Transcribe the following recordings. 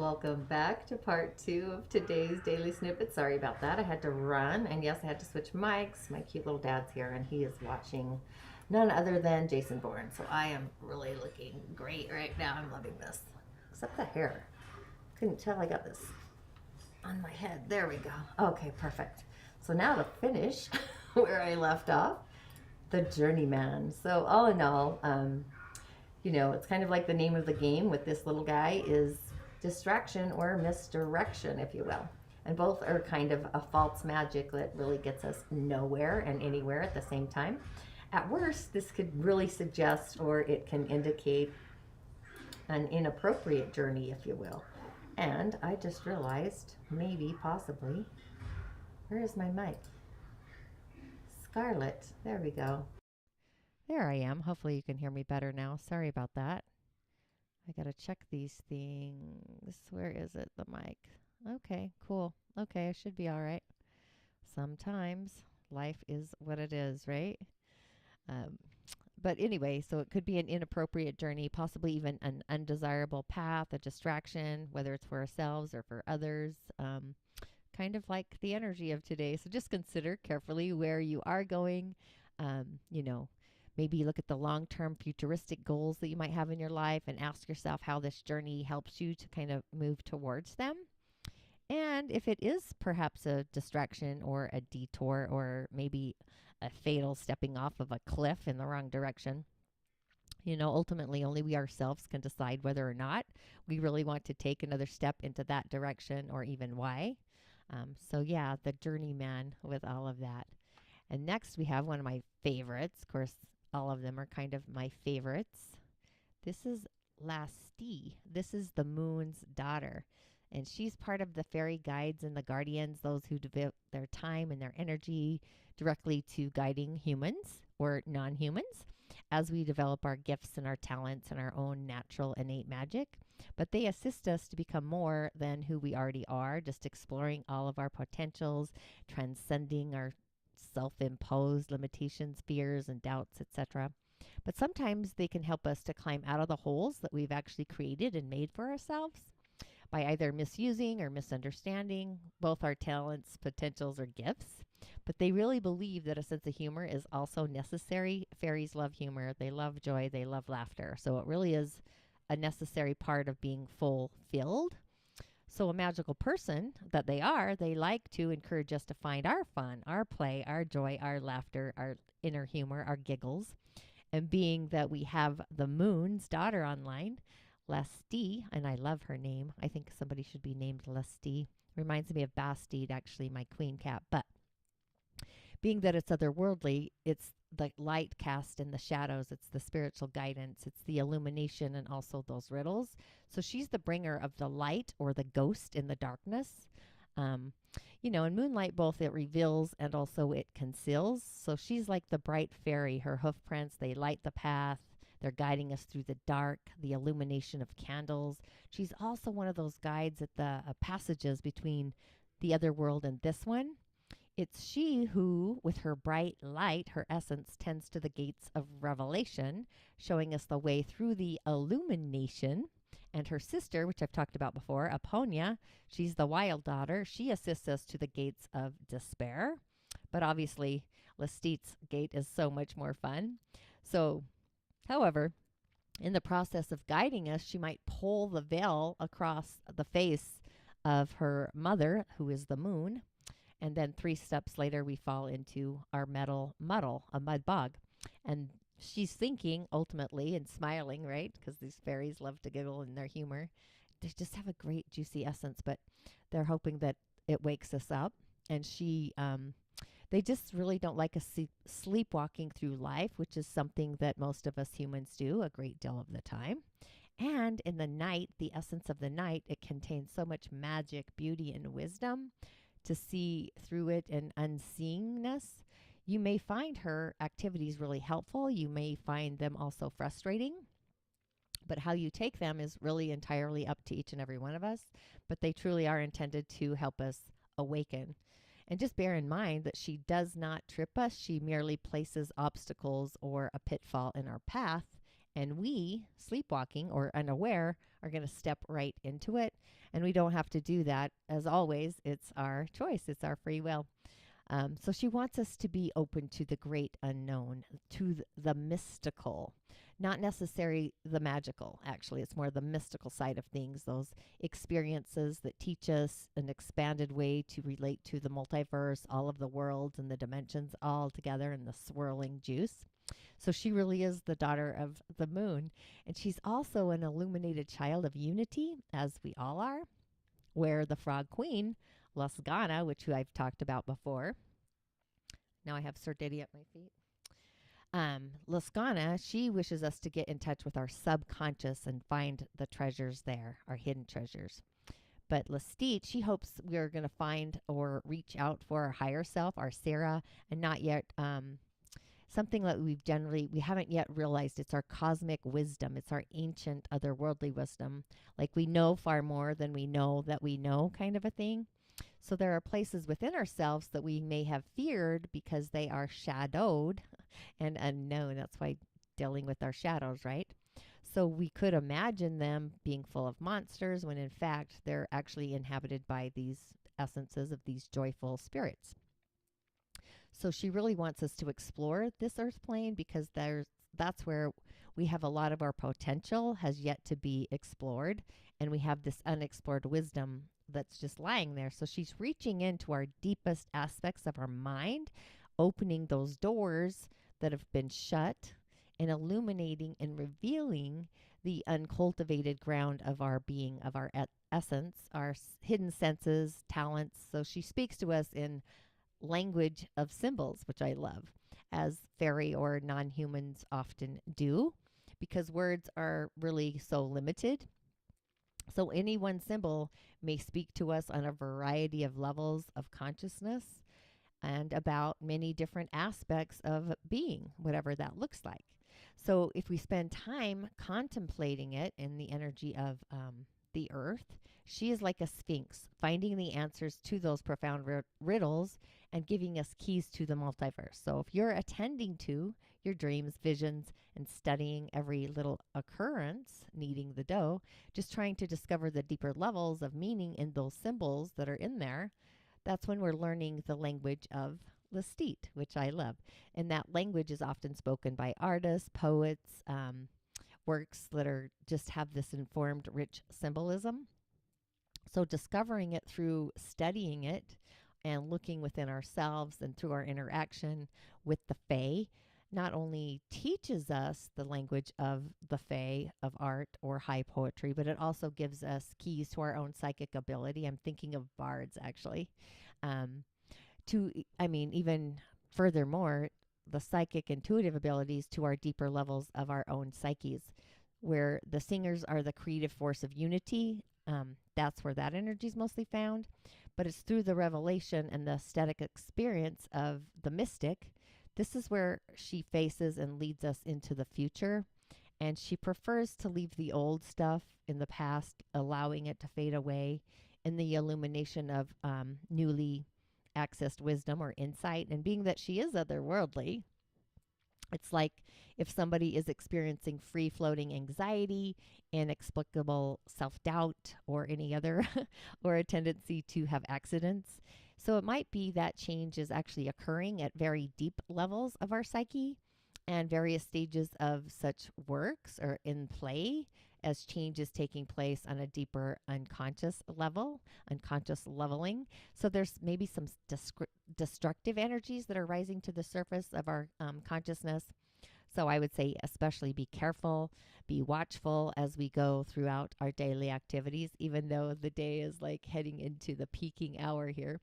Welcome back to part 2 of today's daily snippet. Sorry about that. I had to run, and yes, I had to switch mics. My cute little dad's here, and he is watching none other than Jason Bourne. So I am really looking great right now. I'm loving this. Except the hair. Couldn't tell I got this on my head. There we go. Okay, perfect. So now to finish where I left off, the Journeyman. So all in all, it's kind of like the name of the game with this little guy is distraction or misdirection, if you will. And both are kind of a false magic that really gets us nowhere and anywhere at the same time. At worst, this could really suggest or it can indicate an inappropriate journey, if you will. And I just realized, maybe, possibly, where is my mic? Scarlet, there we go. There I am. Hopefully you can hear me better now. Sorry about that. I got to check these things. Where is it? The mic. Okay, cool. Okay, I should be all right. Sometimes life is what it is, right? But anyway, so it could be an inappropriate journey, possibly even an undesirable path, a distraction, whether it's for ourselves or for others. Kind of like the energy of today. So just consider carefully where you are going. Maybe look at the long-term futuristic goals that you might have in your life and ask yourself how this journey helps you to kind of move towards them. And if it is perhaps a distraction or a detour or maybe a fatal stepping off of a cliff in the wrong direction, ultimately only we ourselves can decide whether or not we really want to take another step into that direction or even why. The Journeyman with all of that. And next we have one of my favorites. Of course, all of them are kind of my favorites. This is Laiste. This is the moon's daughter. And she's part of the fairy guides and the guardians, those who devote their time and their energy directly to guiding humans or non-humans as we develop our gifts and our talents and our own natural innate magic. But they assist us to become more than who we already are, just exploring all of our potentials, transcending our self-imposed limitations, fears, and doubts, etc. But sometimes they can help us to climb out of the holes that we've actually created and made for ourselves by either misusing or misunderstanding both our talents, potentials, or gifts. But they really believe that a sense of humor is also necessary. Fairies love humor. They love joy. They love laughter. So it really is a necessary part of being fulfilled. So a magical person that they are, they like to encourage us to find our fun, our play, our joy, our laughter, our inner humor, our giggles. And being that we have the moon's daughter online, Laiste, and I love her name. I think somebody should be named Laiste. Reminds me of Bastide, actually, my queen cat. But being that it's otherworldly, it's the light cast in the shadows. It's the spiritual guidance. It's the illumination and also those riddles. So she's the bringer of the light or the ghost in the darkness. In moonlight, both it reveals and also it conceals. So she's like the bright fairy. Her hoof prints, they light the path. They're guiding us through the dark, the illumination of candles. She's also one of those guides at the passages between the other world and this one. It's she who, with her bright light, her essence, tends to the gates of revelation, showing us the way through the illumination. And her sister, which I've talked about before, Tonya, she's the wild daughter. She assists us to the gates of despair. But obviously, Laiste's gate is so much more fun. So, however, in the process of guiding us, she might pull the veil across the face of her mother, who is the moon. And then 3 steps later, we fall into our metal muddle, a mud bog. And she's thinking ultimately and smiling, right? Because these fairies love to giggle in their humor. They just have a great juicy essence, but they're hoping that it wakes us up. And they just really don't like us sleepwalking through life, which is something that most of us humans do a great deal of the time. And in the night, the essence of the night, it contains so much magic, beauty, and wisdom. To see through it and unseeingness, you may find her activities really helpful. You may find them also frustrating. But how you take them is really entirely up to each and every one of us. But they truly are intended to help us awaken. And just bear in mind that she does not trip us. She merely places obstacles or a pitfall in our path And we, sleepwalking or unaware, are going to step right into it. And we don't have to do that. As always, it's our choice. It's our free will. So she wants us to be open to the great unknown, to the mystical, not necessarily the magical. Actually, it's more the mystical side of things, those experiences that teach us an expanded way to relate to the multiverse, all of the worlds and the dimensions all together in the swirling juice. So she really is the daughter of the moon. And she's also an illuminated child of unity, as we all are, where the frog queen, Lasgana, which I've talked about before. Now I have Sir Diddy at my feet. Lasgana, she wishes us to get in touch with our subconscious and find the treasures there, our hidden treasures. But Laiste, she hopes we're going to find or reach out for our higher self, our Sarah, and not yet something that we haven't yet realized. It's our cosmic wisdom. It's our ancient otherworldly wisdom. Like we know far more than we know that we know, kind of a thing. So there are places within ourselves that we may have feared because they are shadowed and unknown. That's why dealing with our shadows, right? So we could imagine them being full of monsters when in fact they're actually inhabited by these essences of these joyful spirits. So she really wants us to explore this earth plane because that's where we have a lot of our potential has yet to be explored, and we have this unexplored wisdom that's just lying there. So she's reaching into our deepest aspects of our mind, opening those doors that have been shut and illuminating and revealing the uncultivated ground of our being, of our essence, our hidden senses, talents. So she speaks to us in language of symbols, which I love, as fairy or non-humans often do, because words are really so limited. So any one symbol may speak to us on a variety of levels of consciousness and about many different aspects of being, whatever that looks like. So if we spend time contemplating it in the energy of the earth, she is like a sphinx, finding the answers to those profound riddles and giving us keys to the multiverse. So if you're attending to your dreams, visions, and studying every little occurrence, kneading the dough, just trying to discover the deeper levels of meaning in those symbols that are in there, that's when we're learning the language of Laiste, which I love. And that language is often spoken by artists, poets, works that are just have this informed, rich symbolism. So discovering it through studying it and looking within ourselves and through our interaction with the Fae not only teaches us the language of the Fae, of art or high poetry, but it also gives us keys to our own psychic ability. I'm thinking of bards, actually. Even furthermore, the psychic intuitive abilities to our deeper levels of our own psyches, where the singers are the creative force of unity. That's where that energy is mostly found. But it's through the revelation and the aesthetic experience of the mystic. This is where she faces and leads us into the future. And she prefers to leave the old stuff in the past, allowing it to fade away in the illumination of newly accessed wisdom or insight. And being that she is otherworldly, it's like if somebody is experiencing free-floating anxiety, inexplicable self-doubt, or any other, or a tendency to have accidents. So it might be that change is actually occurring at very deep levels of our psyche, and various stages of such works are in play as change is taking place on a deeper unconscious level, unconscious leveling. So there's maybe some destructive energies that are rising to the surface of our consciousness. So I would say especially be careful, be watchful as we go throughout our daily activities, even though the day is like heading into the peaking hour here.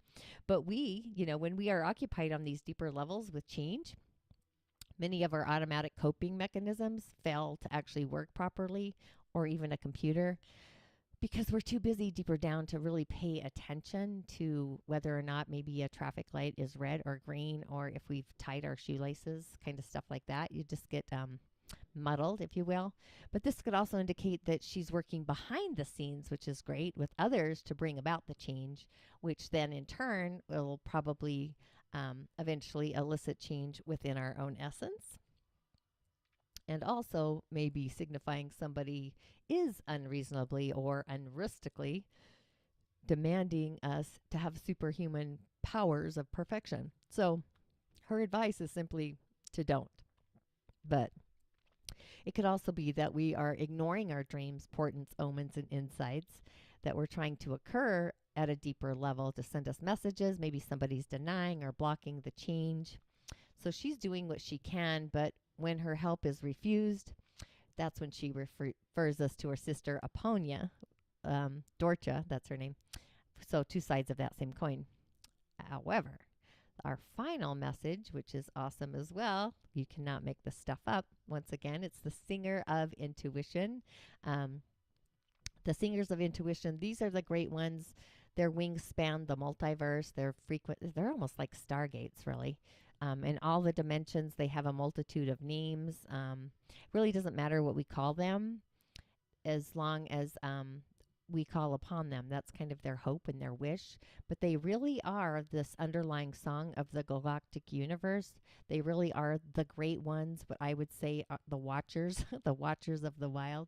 But when we are occupied on these deeper levels with change, many of our automatic coping mechanisms fail to actually work properly, or even a computer, because we're too busy deeper down to really pay attention to whether or not maybe a traffic light is red or green, or if we've tied our shoelaces, kind of stuff like that. You just get muddled, if you will. But this could also indicate that she's working behind the scenes, which is great, with others to bring about the change, which then in turn will probably eventually elicit change within our own essence. and also maybe signifying somebody is unreasonably or unrealistically demanding us to have superhuman powers of perfection. So her advice is simply to don't. But it could also be that we are ignoring our dreams, portents, omens, and insights that we're trying to occur at a deeper level to send us messages. Maybe somebody's denying or blocking the change. So she's doing what she can, but when her help is refused, that's when she refers us to her sister Aponia, Dorcha, that's her name. So two sides of that same coin. However, our final message, which is awesome as well, you cannot make this stuff up. Once again, it's the singer of intuition. The singers of intuition, these are the great ones. Their wings span the multiverse. They're almost like stargates, really. In all the dimensions, they have a multitude of names. Really doesn't matter what we call them as long as we call upon them. That's kind of their hope and their wish. But they really are this underlying song of the galactic universe. They really are the great ones, what I would say are the watchers, the watchers of the wild.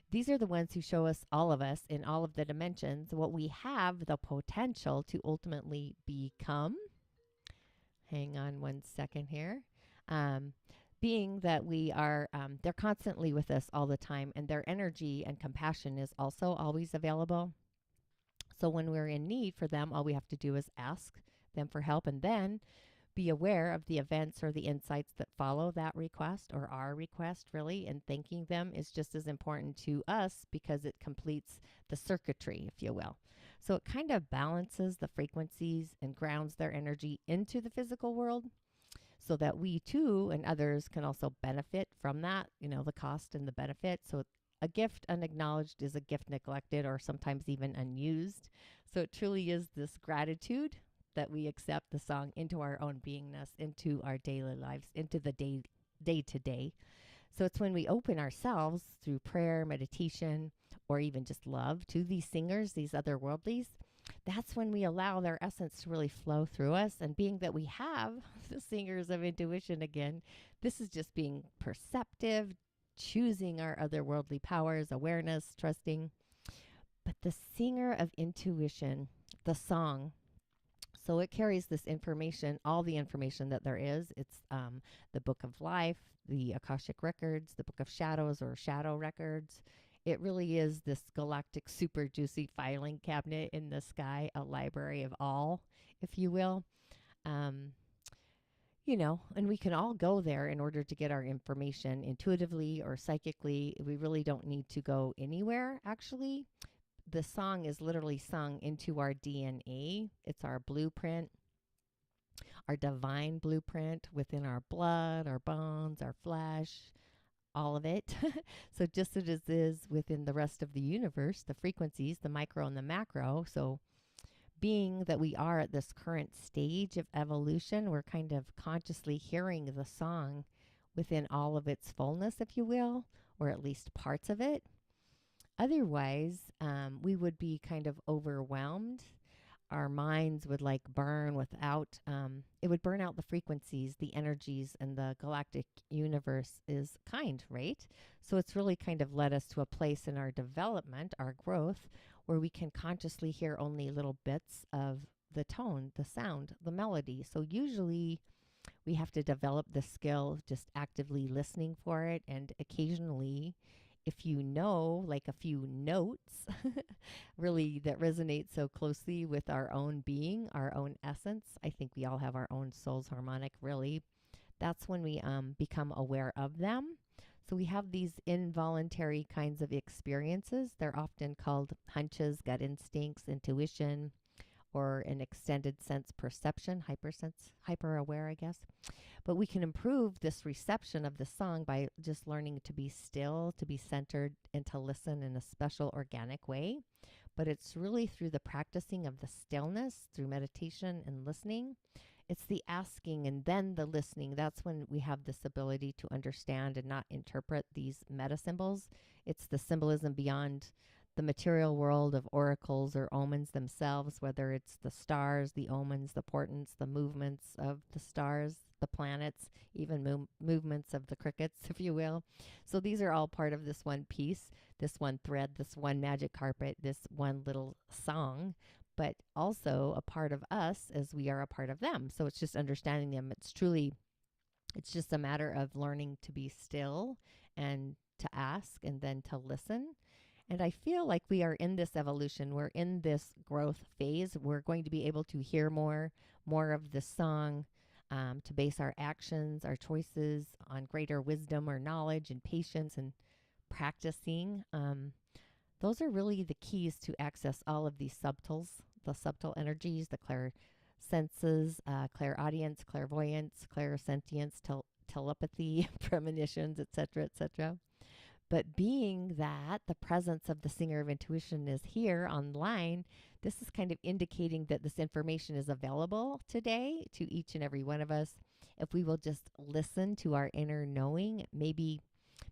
These are the ones who show us, all of us, in all of the dimensions, what we have the potential to ultimately become. Hang on one second here. Being that we are, they're constantly with us all the time, and their energy and compassion is also always available. So when we're in need for them, all we have to do is ask them for help and then be aware of the events or the insights that follow that request or our request, really. And thanking them is just as important to us because it completes the circuitry, if you will. So it kind of balances the frequencies and grounds their energy into the physical world, so that we too and others can also benefit from that, the cost and the benefit. So a gift unacknowledged is a gift neglected or sometimes even unused. So it truly is this gratitude that we accept the song into our own beingness, into our daily lives, into the day to day. So it's when we open ourselves through prayer, meditation, or even just love to these singers, these otherworldlies, that's when we allow their essence to really flow through us. And being that we have the singers of intuition again, this is just being perceptive, choosing our otherworldly powers, awareness, trusting. But the singer of intuition, the song, so it carries this information, all the information that there is. It's the Book of Life, the Akashic Records, the Book of Shadows or Shadow Records. It really is this galactic super juicy filing cabinet in the sky, a library of all, if you will. And we can all go there in order to get our information intuitively or psychically. We really don't need to go anywhere, actually. The song is literally sung into our DNA. It's our blueprint, our divine blueprint within our blood, our bones, our flesh, all of it. So just as it is within the rest of the universe, the frequencies, the micro and the macro. So being that we are at this current stage of evolution, we're kind of consciously hearing the song within all of its fullness, if you will, or at least parts of it. Otherwise, we would be kind of overwhelmed. Our minds would burn without, it would burn out the frequencies, the energies, and the galactic universe is kind, right? So it's really kind of led us to a place in our development, our growth, where we can consciously hear only little bits of the tone, the sound, the melody. So usually we have to develop the skill of just actively listening for it, and occasionally, if you know, a few notes really that resonate so closely with our own being, our own essence. I think we all have our own soul's harmonic, really. That's when we become aware of them. So we have these involuntary kinds of experiences. They're often called hunches, gut instincts, intuition, or an extended sense perception, hyper aware, I guess. But we can improve this reception of the song by just learning to be still, to be centered, and to listen in a special organic way. But it's really through the practicing of the stillness, through meditation and listening. It's the asking and then the listening. That's when we have this ability to understand and not interpret these meta symbols. It's the symbolism beyond the material world of oracles or omens themselves, whether it's the stars, the omens, the portents, the movements of the stars, the planets, even movements of the crickets, if you will. So these are all part of this one piece, this one thread, this one magic carpet, this one little song, but also a part of us as we are a part of them. So it's just understanding them. It's just a matter of learning to be still and to ask and then to listen. And I feel like we are in this evolution. We're in this growth phase. We're going to be able to hear more of the song, to base our actions, our choices on greater wisdom or knowledge and patience and practicing. Those are really the keys to access all of these the subtle energies, the senses, clairaudience, clairvoyance, clairsentience, telepathy, premonitions, etc., etc. But being that the presence of the singer of intuition is here online, this is kind of indicating that this information is available today to each and every one of us. If we will just listen to our inner knowing, maybe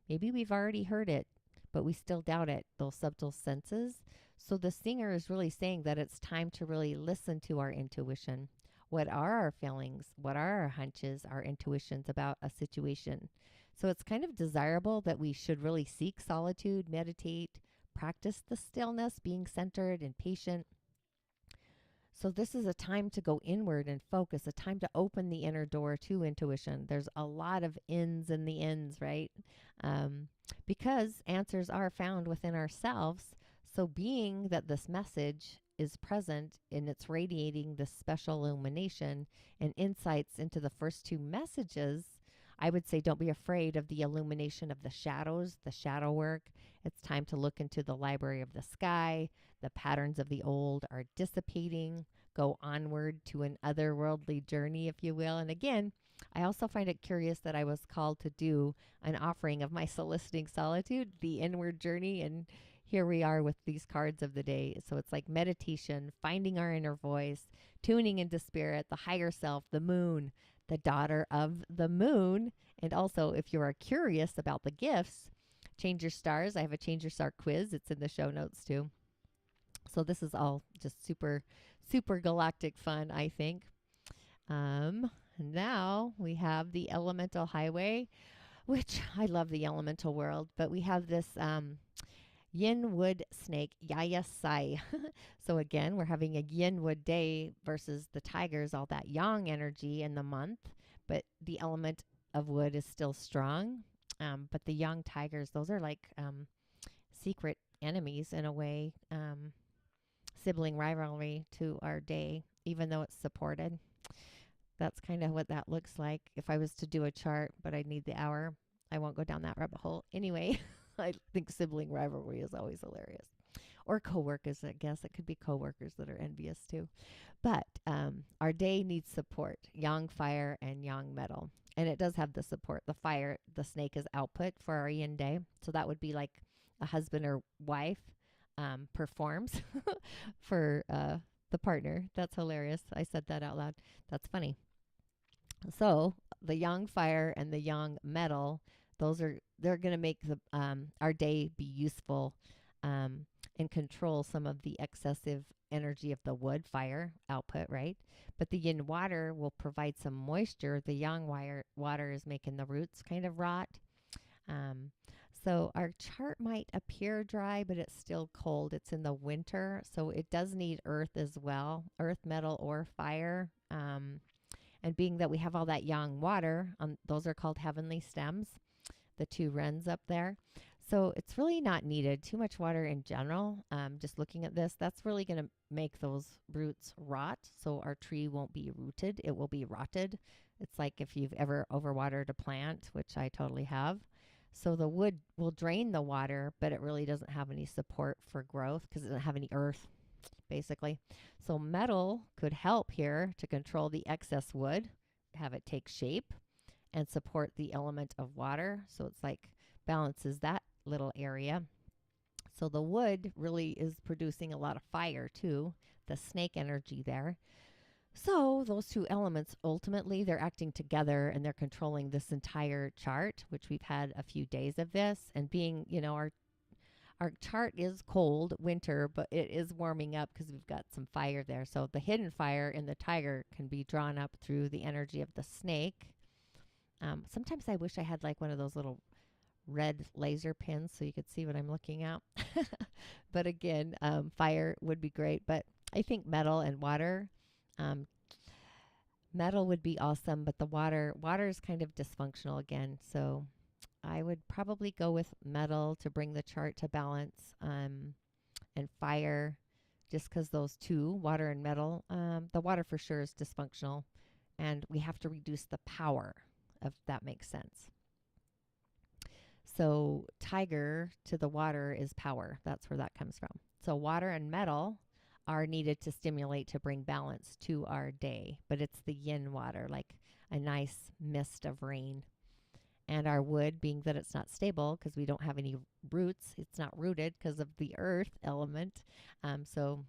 we've already heard it, but we still doubt it, those subtle senses. So the singer is really saying that it's time to really listen to our intuition. What are our feelings? What are our hunches, our intuitions about a situation? So it's kind of desirable that we should really seek solitude, meditate, practice the stillness, being centered and patient. So this is a time to go inward and focus, a time to open the inner door to intuition. There's a lot of ins in the ends, right? Because answers are found within ourselves. So being that this message is present and it's radiating this special illumination and insights into the first two messages, I would say don't be afraid of the illumination of the shadows, the shadow work. It's time to look into the library of the sky. The patterns of the old are dissipating. Go onward to an otherworldly journey, if you will. And again, I also find it curious that I was called to do an offering of my Soliciting Solitude, the inward journey. And here we are with these cards of the day. So it's like meditation, finding our inner voice, tuning into spirit, the higher self, the moon, the daughter of the moon. And also, if you are curious about the gifts, change your stars. I have a change your star quiz. It's in the show notes too. So this is all just super, super galactic fun, I think. Now we have the elemental highway, which I love the elemental world, but we have this Yin Wood Snake, Yaya Sai. So again, we're having a Yin Wood day versus the tigers, all that yang energy in the month, but the element of wood is still strong. But the young tigers, those are like secret enemies in a way, sibling rivalry to our day, even though it's supported. That's kind of what that looks like if I was to do a chart, but I'd need the hour. I won't go down that rabbit hole. Anyway, I think sibling rivalry is always hilarious. Or coworkers, I guess. It could be coworkers that are envious too. But our day needs support, yang fire and yang metal. And it does have the support. The fire, the snake is output for our yin day. So that would be like a husband or wife performs for the partner. That's hilarious. I said that out loud. That's funny. So the yang fire and the yang metal, they're going to make our day be useful and control some of the excessive energy of the wood fire output, right? But the yin water will provide some moisture. The yang water is making the roots kind of rot. So our chart might appear dry, but it's still cold. It's in the winter, so it does need earth as well, earth, metal, or fire. And being that we have all that yang water, those are called heavenly stems, the two wrens up there. So it's really not needed. Too much water in general. Just looking at this, that's really going to make those roots rot. So our tree won't be rooted. It will be rotted. It's like if you've ever overwatered a plant, which I totally have. So the wood will drain the water, but it really doesn't have any support for growth because it doesn't have any earth, basically. So metal could help here to control the excess wood, have it take shape, and support the element of water. So it's like balances that little area. So the wood really is producing a lot of fire too, the snake energy there. So those two elements, ultimately, they're acting together and they're controlling this entire chart, which we've had a few days of this. And being, Our chart is cold winter, but it is warming up because we've got some fire there. So the hidden fire in the tiger can be drawn up through the energy of the snake. Sometimes I wish I had like one of those little red laser pins so you could see what I'm looking at. But again, fire would be great. But I think metal and water. Metal would be awesome, but the water is kind of dysfunctional again. So I would probably go with metal to bring the chart to balance, and fire, just because those two, water and metal, the water for sure is dysfunctional, and we have to reduce the power, if that makes sense. So tiger to the water is power. That's where that comes from. So water and metal are needed to stimulate, to bring balance to our day, but it's the yin water, like a nice mist of rain. And our wood, being that it's not stable because we don't have any roots, it's not rooted because of the earth element. So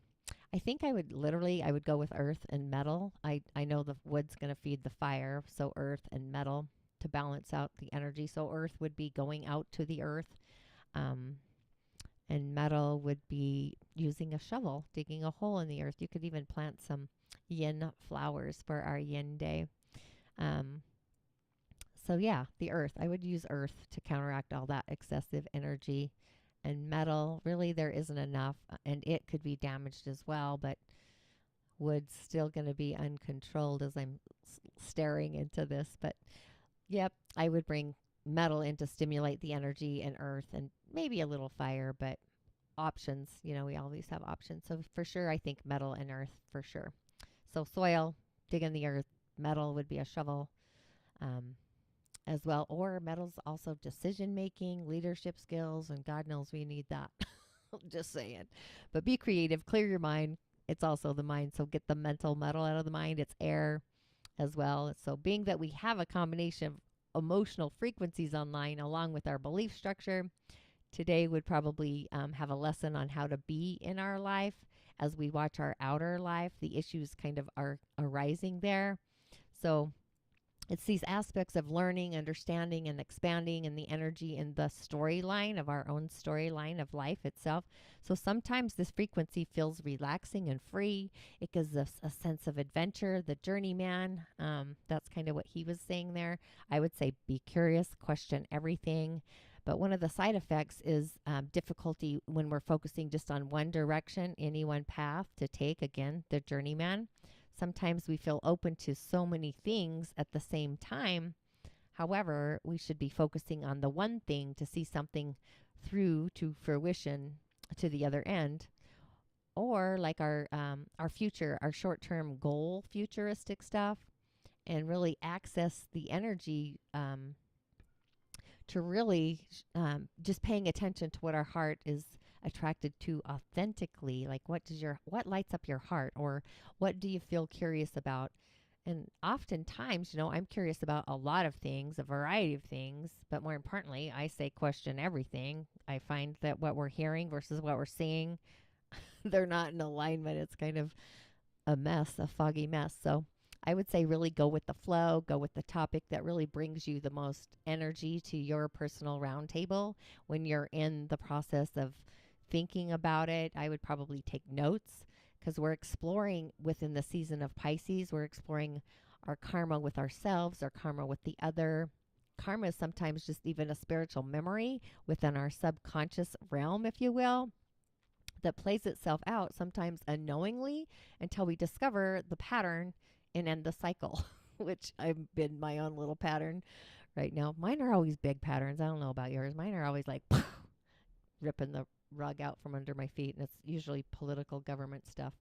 I think I would go with earth and metal. I know the wood's going to feed the fire, so earth and metal to balance out the energy. So earth would be going out to the earth, and metal would be using a shovel, digging a hole in the earth. You could even plant some yin flowers for our yin day. So yeah, the earth. I would use earth to counteract all that excessive energy. And metal, really there isn't enough, and it could be damaged as well, but wood's still going to be uncontrolled as I'm staring into this. But yep, I would bring metal in to stimulate the energy, and earth, and maybe a little fire, but options, we always have options. So for sure, I think metal and earth for sure. So soil, dig in the earth. Metal would be a shovel. As well, or metal's also decision making, leadership skills, and God knows we need that. Just saying. But be creative, clear your mind. It's also the mind, so get the mental metal out of the mind. It's air as well. So being that we have a combination of emotional frequencies online along with our belief structure, today would probably have a lesson on how to be in our life as we watch our outer life. The issues kind of are arising there. So it's these aspects of learning, understanding, and expanding in the energy in the storyline of our own storyline of life itself. So sometimes this frequency feels relaxing and free. It gives us a sense of adventure. The Journeyman, that's kind of what he was saying there. I would say be curious, question everything. But one of the side effects is difficulty when we're focusing just on one direction, any one path to take. Again, the Journeyman. Sometimes we feel open to so many things at the same time. However, we should be focusing on the one thing to see something through to fruition to the other end. Or like our future, our short-term goal, futuristic stuff, and really access the energy to really just paying attention to what our heart is attracted to authentically. Like what lights up your heart, or what do you feel curious about? And oftentimes, I'm curious about a lot of things, a variety of things, but more importantly, I say question everything. I find that what we're hearing versus what we're seeing, they're not in alignment. It's kind of a mess, a foggy mess. So I would say really go with the flow, go with the topic that really brings you the most energy to your personal roundtable. When you're in the process of thinking about it, I would probably take notes, because we're exploring within the season of Pisces. We're exploring our karma with ourselves, our karma with the other. Karma is sometimes just even a spiritual memory within our subconscious realm, if you will, that plays itself out sometimes unknowingly until we discover the pattern and end the cycle, which I've been my own little pattern right now. Mine are always big patterns. I don't know about yours. Mine are always like ripping the rug out from under my feet, and it's usually political government stuff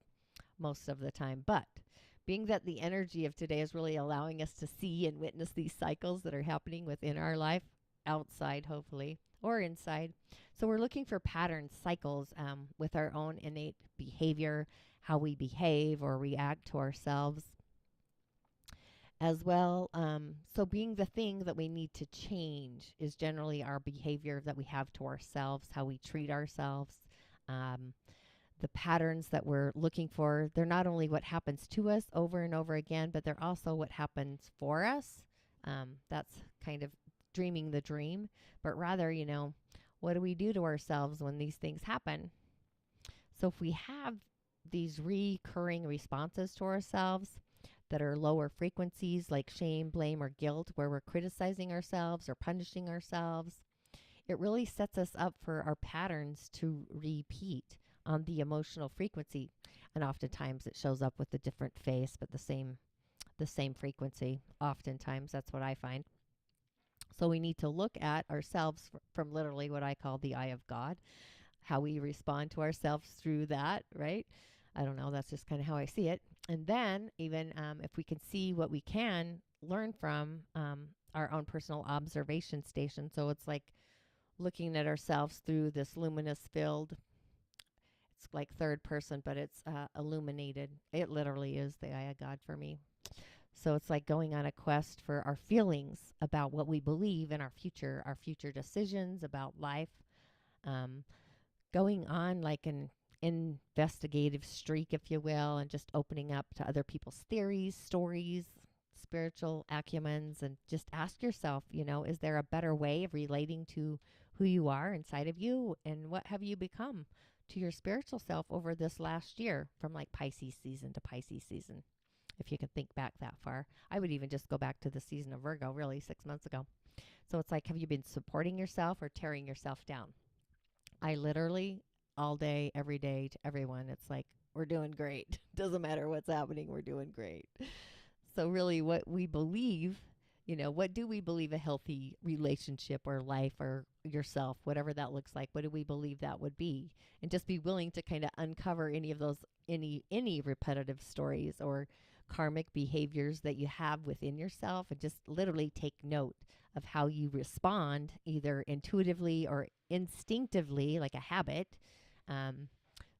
most of the time. But being that the energy of today is really allowing us to see and witness these cycles that are happening within our life, outside hopefully, or inside. So we're looking for patterns, cycles with our own innate behavior, how we behave or react to ourselves as well. So being the thing that we need to change is generally our behavior that we have to ourselves, how we treat ourselves. The patterns that we're looking for, they're not only what happens to us over and over again, but they're also what happens for us. That's kind of dreaming the dream, but rather, what do we do to ourselves when these things happen? So if we have these recurring responses to ourselves that are lower frequencies like shame, blame, or guilt, where we're criticizing ourselves or punishing ourselves, it really sets us up for our patterns to repeat on the emotional frequency. And oftentimes it shows up with a different face, but the same frequency. Oftentimes, that's what I find. So we need to look at ourselves from literally what I call the eye of God, how we respond to ourselves through that, right? I don't know. That's just kind of how I see it. And then even if we can see what we can learn from our own personal observation station. So it's like looking at ourselves through this luminous field. It's like third person, but it's illuminated. It literally is the eye of God for me. So it's like going on a quest for our feelings about what we believe in our future decisions about life. Going on like an investigative streak, if you will, and just opening up to other people's theories, stories, spiritual acumens, and just ask yourself, is there a better way of relating to who you are inside of you, and what have you become to your spiritual self over this last year from like Pisces season to Pisces season? If you can think back that far, I would even just go back to the season of Virgo, really 6 months ago. So it's like, have you been supporting yourself or tearing yourself down? I literally all day, every day to everyone, it's like, we're doing great. Doesn't matter what's happening. We're doing great. So really what we believe, what do we believe a healthy relationship or life or yourself, whatever that looks like, what do we believe that would be? And just be willing to kind of uncover any of those, any repetitive stories or karmic behaviors that you have within yourself, and just literally take note of how you respond either intuitively or instinctively, like a habit.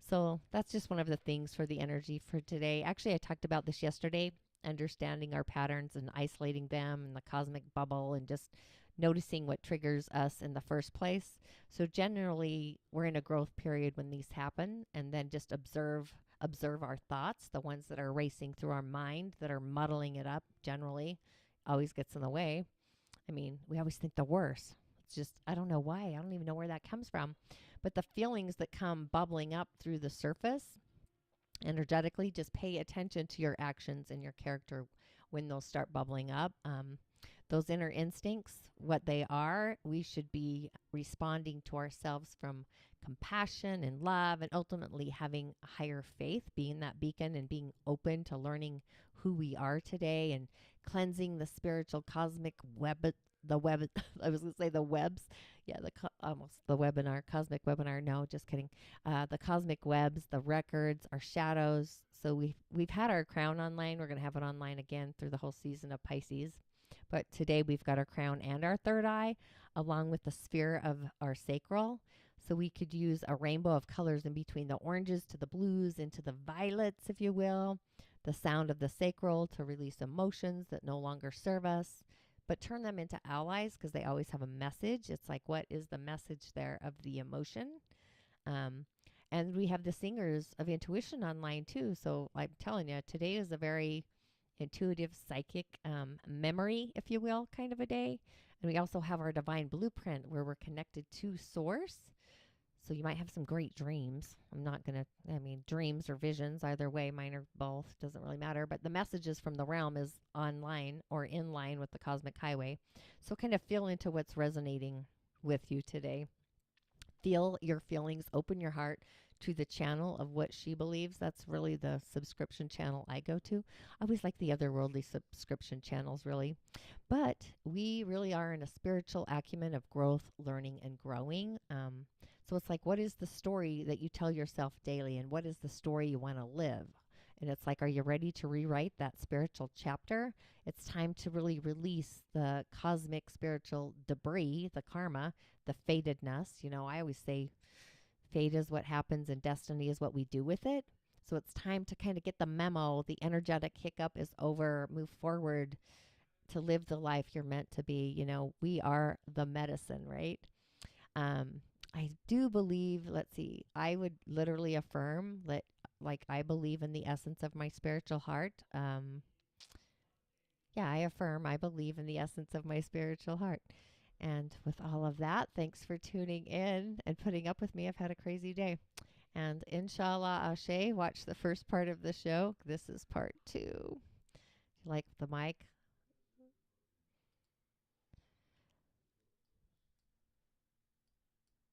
So that's just one of the things for the energy for today. Actually, I talked about this yesterday, understanding our patterns and isolating them and the cosmic bubble and just noticing what triggers us in the first place. So generally, we're in a growth period when these happen, and then just observe our thoughts, the ones that are racing through our mind, that are muddling it up generally, always gets in the way. I mean, we always think the worst. It's just, I don't know why. I don't even know where that comes from. But the feelings that come bubbling up through the surface, energetically, just pay attention to your actions and your character when those start bubbling up. Those inner instincts, what they are, we should be responding to ourselves from compassion and love, and ultimately having higher faith, being that beacon and being open to learning who we are today and cleansing the spiritual cosmic web, I was going to say the webs. Yeah, almost the webinar, cosmic webinar. No, just kidding. The cosmic webs, the records, our shadows. So we've had our crown online. We're going to have it online again through the whole season of Pisces. But today we've got our crown and our third eye, along with the sphere of our sacral. So we could use a rainbow of colors in between the oranges to the blues into the violets, if you will. The sound of the sacral to release emotions that no longer serve us, but turn them into allies, because they always have a message. It's like, what is the message there of the emotion? And we have the singers of intuition online too. So I'm telling you, today is a very intuitive, psychic memory, if you will, kind of a day. And we also have our divine blueprint where we're connected to source. So you might have some great dreams. Dreams or visions, either way, mine or both, doesn't really matter. But the messages from the realm is online or in line with the cosmic highway. So kind of feel into what's resonating with you today. Feel your feelings, open your heart to the channel of what she believes. That's really the subscription channel I go to. I always like the otherworldly subscription channels, really. But we really are in a spiritual acumen of growth, learning, and growing. So it's like, what is the story that you tell yourself daily, and what is the story you want to live? And it's like, are you ready to rewrite that spiritual chapter? It's time to really release the cosmic spiritual debris, the karma, the fatedness. I always say fate is what happens and destiny is what we do with it. So it's time to kind of get the memo. The energetic hiccup is over. Move forward to live the life you're meant to be. We are the medicine, right? I do believe, I would literally affirm that, like, I believe in the essence of my spiritual heart. I affirm I believe in the essence of my spiritual heart. And with all of that, thanks for tuning in and putting up with me. I've had a crazy day. And InShalla, Ashe, watch the first part of the show. This is part 2. If you like the mic,